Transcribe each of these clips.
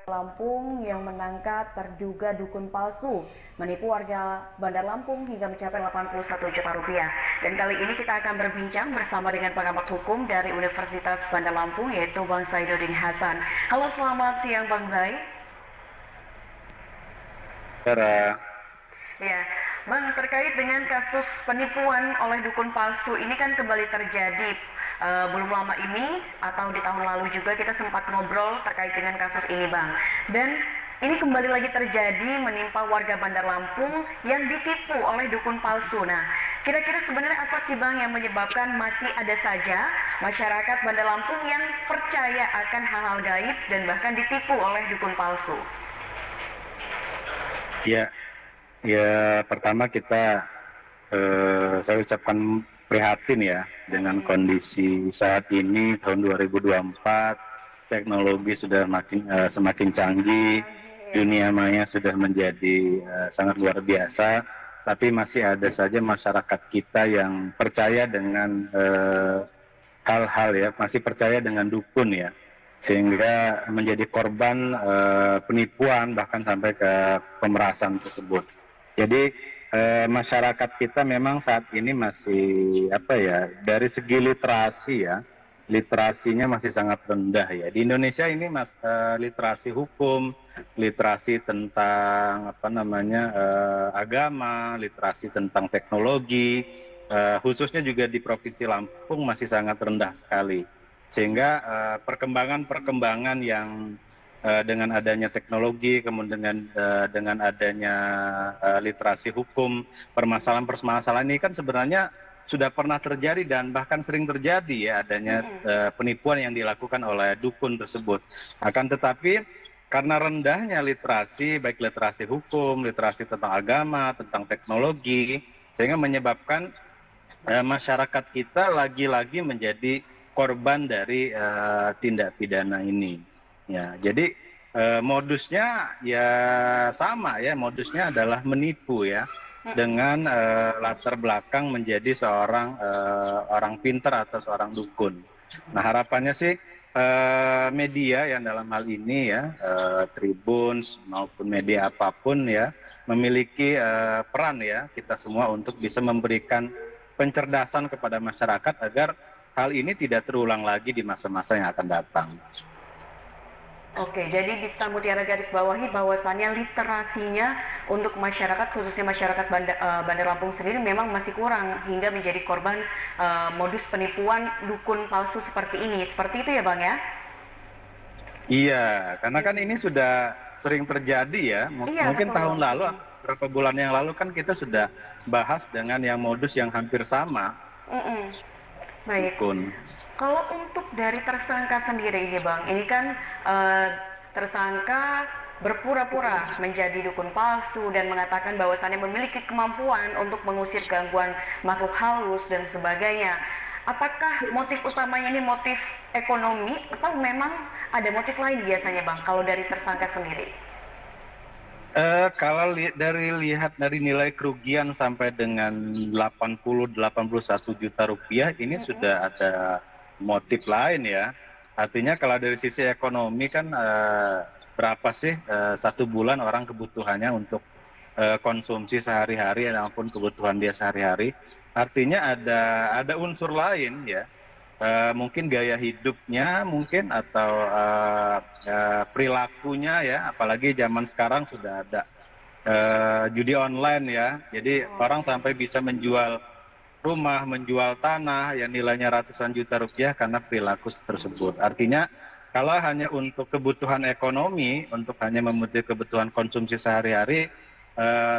Lampung yang menangkap terduga dukun palsu menipu warga Bandar Lampung hingga mencapai 81 juta rupiah. Dan kali ini kita akan berbincang bersama dengan pengamat hukum dari Universitas Bandar Lampung yaitu Bang Zainuddin Hasan. Halo, selamat siang Bang Zai. Cara Ya, Bang, terkait dengan kasus penipuan oleh dukun palsu ini kan kembali terjadi belum lama ini atau di tahun lalu juga kita sempat ngobrol terkait dengan kasus ini, Bang. Dan ini kembali lagi terjadi menimpa warga Bandar Lampung yang ditipu oleh dukun palsu. Nah, kira-kira sebenarnya apa sih, Bang, yang menyebabkan masih ada saja masyarakat Bandar Lampung yang percaya akan hal-hal gaib dan bahkan ditipu oleh dukun palsu? ya, pertama saya ucapkan prihatin ya dengan kondisi saat ini tahun 2024, teknologi sudah semakin canggih, dunia maya sudah menjadi sangat luar biasa, tapi masih ada saja masyarakat kita yang percaya dengan hal-hal ya, masih percaya dengan dukun ya, sehingga menjadi korban penipuan bahkan sampai ke pemerasan tersebut. Jadi masyarakat kita memang saat ini masih apa ya, dari segi literasi ya, literasinya masih sangat rendah ya. Di Indonesia ini literasi hukum, literasi tentang apa namanya agama, literasi tentang teknologi, khususnya juga di Provinsi Lampung masih sangat rendah sekali. Sehingga perkembangan-perkembangan yang dengan adanya teknologi, kemudian dengan adanya literasi hukum, permasalahan-permasalahan ini kan sebenarnya sudah pernah terjadi dan bahkan sering terjadi ya adanya penipuan yang dilakukan oleh dukun tersebut. Akan tetapi karena rendahnya literasi, baik literasi hukum, literasi tentang agama, tentang teknologi, sehingga menyebabkan masyarakat kita lagi-lagi menjadi korban dari tindak pidana ini. Ya, jadi modusnya ya sama ya, modusnya adalah menipu ya, dengan latar belakang menjadi seorang orang pintar atau seorang dukun. Nah, harapannya sih media yang dalam hal ini ya, Tribun maupun media apapun ya, memiliki peran ya kita semua untuk bisa memberikan pencerdasan kepada masyarakat agar hal ini tidak terulang lagi di masa-masa yang akan datang. Oke, jadi bisa Mutiara garis bawahi bahwasannya literasinya untuk masyarakat, khususnya masyarakat Bandar Lampung sendiri memang masih kurang hingga menjadi korban modus penipuan dukun palsu seperti ini. Seperti itu ya, Bang ya? Iya, karena kan ini sudah sering terjadi ya. Iya, Mungkin betul. tahun lalu, beberapa bulan yang lalu kan kita sudah bahas dengan yang modus yang hampir sama, Mm-mm. Baik. dukun. Kalau untuk dari tersangka sendiri ini, Bang, ini kan eh, tersangka berpura-pura menjadi dukun palsu dan mengatakan bahwasannya memiliki kemampuan untuk mengusir gangguan makhluk halus dan sebagainya. Apakah motif utamanya ini motif ekonomi atau memang ada motif lain biasanya, Bang, kalau dari tersangka sendiri? Kalau lihat dari nilai kerugian sampai dengan 81 juta rupiah, ini sudah ada motif lain ya. Artinya kalau dari sisi ekonomi kan berapa sih satu bulan orang kebutuhannya untuk konsumsi sehari-hari maupun kebutuhan dia sehari-hari. Artinya ada unsur lain ya. Mungkin gaya hidupnya mungkin atau perilakunya ya, apalagi zaman sekarang sudah ada judi online ya, jadi orang sampai bisa menjual rumah, menjual tanah yang nilainya ratusan juta rupiah karena perilaku tersebut. Artinya kalau hanya untuk kebutuhan ekonomi, untuk hanya memenuhi kebutuhan konsumsi sehari-hari,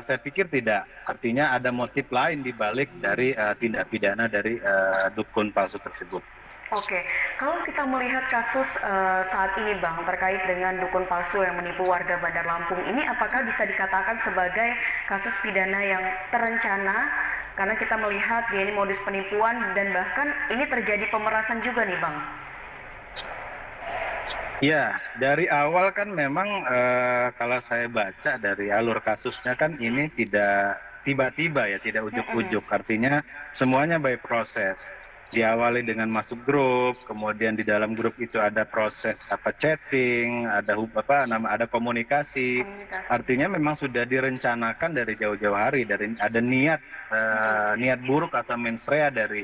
saya pikir tidak. Artinya ada motif lain di balik dari tindak pidana dari dukun palsu tersebut. Oke, kalau kita melihat kasus saat ini, Bang, terkait dengan dukun palsu yang menipu warga Bandar Lampung ini, apakah bisa dikatakan sebagai kasus pidana yang terencana? Karena kita melihat dia ini modus penipuan dan bahkan ini terjadi pemerasan juga nih, Bang. Ya, dari awal kan memang kalau saya baca dari alur kasusnya kan ini tidak tiba-tiba ya, tidak ujuk-ujuk. Artinya semuanya by proses. diawali dengan masuk grup, kemudian di dalam grup itu ada proses chatting, ada komunikasi. Komunikasi. Artinya memang sudah direncanakan dari jauh-jauh hari, dari ada niat buruk atau mensrea dari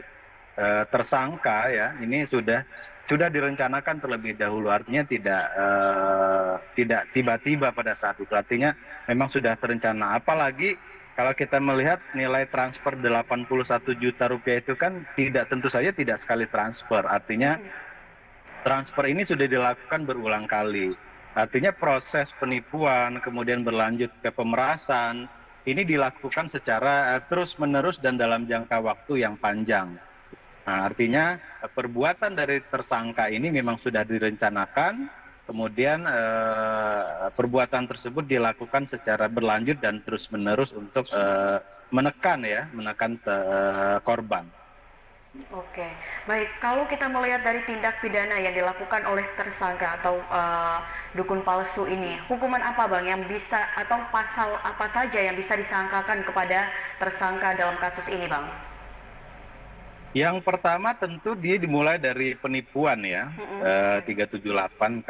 tersangka ya. Ini sudah direncanakan terlebih dahulu. Artinya tidak tiba-tiba pada saat itu. Artinya memang sudah terencana. Apalagi kalau kita melihat nilai transfer 81 juta rupiah itu kan tentu saja tidak sekali transfer. Artinya transfer ini sudah dilakukan berulang kali. Artinya proses penipuan kemudian berlanjut ke pemerasan ini dilakukan secara terus-menerus dan dalam jangka waktu yang panjang. Nah, artinya perbuatan dari tersangka ini memang sudah direncanakan, kemudian perbuatan tersebut dilakukan secara berlanjut dan terus-menerus untuk menekan korban. Oke, baik. Kalau kita melihat dari tindak pidana yang dilakukan oleh tersangka atau dukun palsu ini, hukuman apa Bang yang bisa atau pasal apa saja yang bisa disangkakan kepada tersangka dalam kasus ini Bang? Yang pertama tentu dia dimulai dari penipuan ya, 378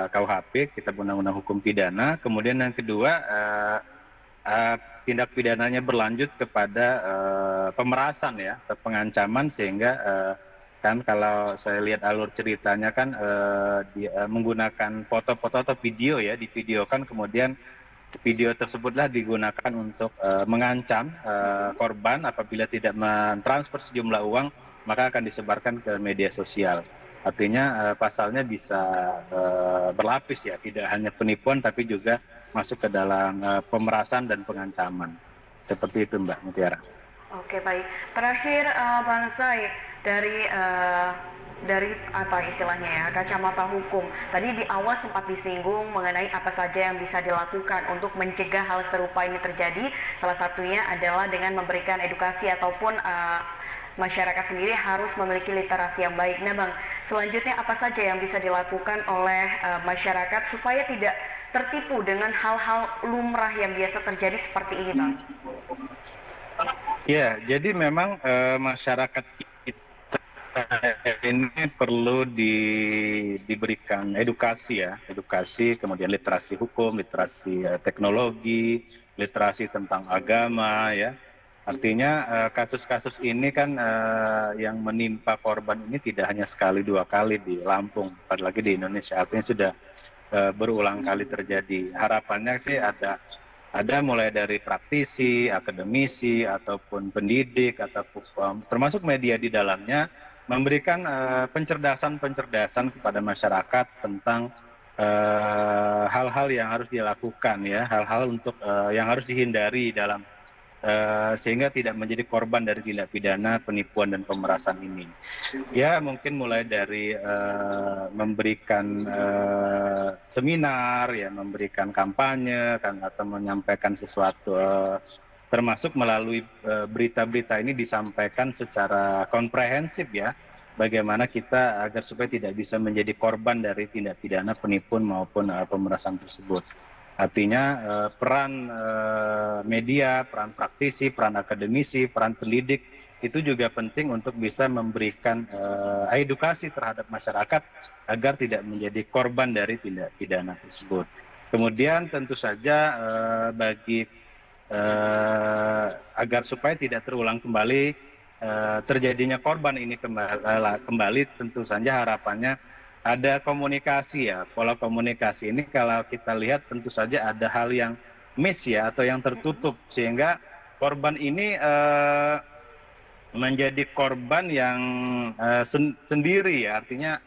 KUHP, Kitab Undang-Undang Hukum Pidana. Kemudian yang kedua, tindak pidananya berlanjut kepada pemerasan ya, pengancaman, sehingga kan kalau saya lihat alur ceritanya kan dia menggunakan foto-foto atau video ya, divideokan, kemudian video tersebutlah digunakan untuk mengancam korban apabila tidak mentransfer sejumlah uang, maka akan disebarkan ke media sosial. Artinya pasalnya bisa berlapis ya, tidak hanya penipuan tapi juga masuk ke dalam pemerasan dan pengancaman. Seperti itu Mbak Mutiara. Oke, baik. Terakhir Bang Zai, dari apa istilahnya ya, kacamata hukum. Tadi di awal sempat disinggung mengenai apa saja yang bisa dilakukan untuk mencegah hal serupa ini terjadi. Salah satunya adalah dengan memberikan edukasi ataupun masyarakat sendiri harus memiliki literasi yang baik. Nah Bang, selanjutnya apa saja yang bisa dilakukan oleh masyarakat supaya tidak tertipu dengan hal-hal lumrah yang biasa terjadi seperti ini Bang? Ya, jadi memang masyarakat kita ini perlu diberikan edukasi ya, edukasi, kemudian literasi hukum, literasi teknologi, literasi tentang agama ya. Artinya kasus-kasus ini kan yang menimpa korban ini tidak hanya sekali dua kali di Lampung, apalagi di Indonesia. Artinya sudah berulang kali terjadi. Harapannya sih ada mulai dari praktisi, akademisi, ataupun pendidik, ataupun termasuk media di dalamnya memberikan pencerdasan-pencerdasan kepada masyarakat tentang hal-hal yang harus dilakukan ya, hal-hal yang harus dihindari dalam sehingga tidak menjadi korban dari tindak pidana penipuan dan pemerasan ini. Ya mungkin mulai dari memberikan seminar, ya memberikan kampanye, kan, atau menyampaikan sesuatu, termasuk melalui berita-berita ini disampaikan secara komprehensif ya, bagaimana kita agar supaya tidak bisa menjadi korban dari tindak pidana penipuan maupun pemerasan tersebut. Artinya peran media, peran praktisi, peran akademisi, peran pendidik itu juga penting untuk bisa memberikan edukasi terhadap masyarakat agar tidak menjadi korban dari tindak pidana tersebut. Kemudian tentu saja agar supaya tidak terulang kembali terjadinya korban ini kembali, tentu saja harapannya ada komunikasi ya. Pola komunikasi ini kalau kita lihat tentu saja ada hal yang miss ya, atau yang tertutup, sehingga korban ini menjadi korban yang sendiri ya. Artinya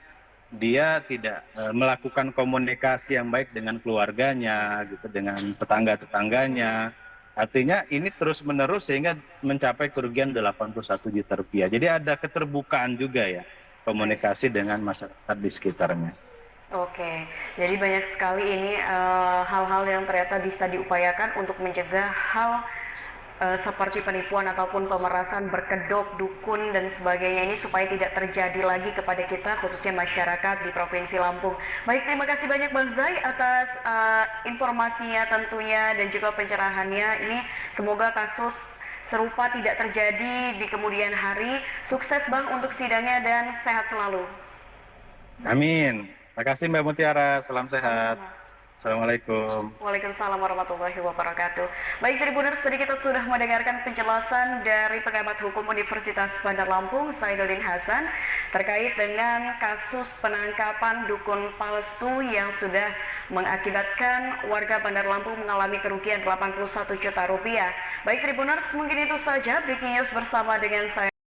dia tidak melakukan komunikasi yang baik dengan keluarganya gitu, dengan tetangga-tetangganya. Artinya ini terus-menerus sehingga mencapai kerugian 81 juta rupiah. Jadi ada keterbukaan juga ya, komunikasi dengan masyarakat di sekitarnya. Oke, jadi banyak sekali ini hal-hal yang ternyata bisa diupayakan untuk mencegah hal seperti penipuan ataupun pemerasan, berkedok, dukun dan sebagainya ini supaya tidak terjadi lagi kepada kita, khususnya masyarakat di Provinsi Lampung. Baik, terima kasih banyak Bang Zai atas informasinya tentunya dan juga pencerahannya. Ini semoga kasus serupa tidak terjadi di kemudian hari. Sukses Bang untuk sidangnya dan sehat selalu. Amin. Terima kasih Mbak Mutiara. Salam sehat. Sama-sama. Assalamualaikum. Waalaikumsalam warahmatullahi wabarakatuh. Baik Tribuners, tadi kita sudah mendengarkan penjelasan dari pengamat hukum Universitas Bandar Lampung, Saiduddin Hasan, terkait dengan kasus penangkapan dukun palsu yang sudah mengakibatkan warga Bandar Lampung mengalami kerugian 81 juta rupiah. Baik Tribuners, mungkin itu saja breaking news bersama dengan saya.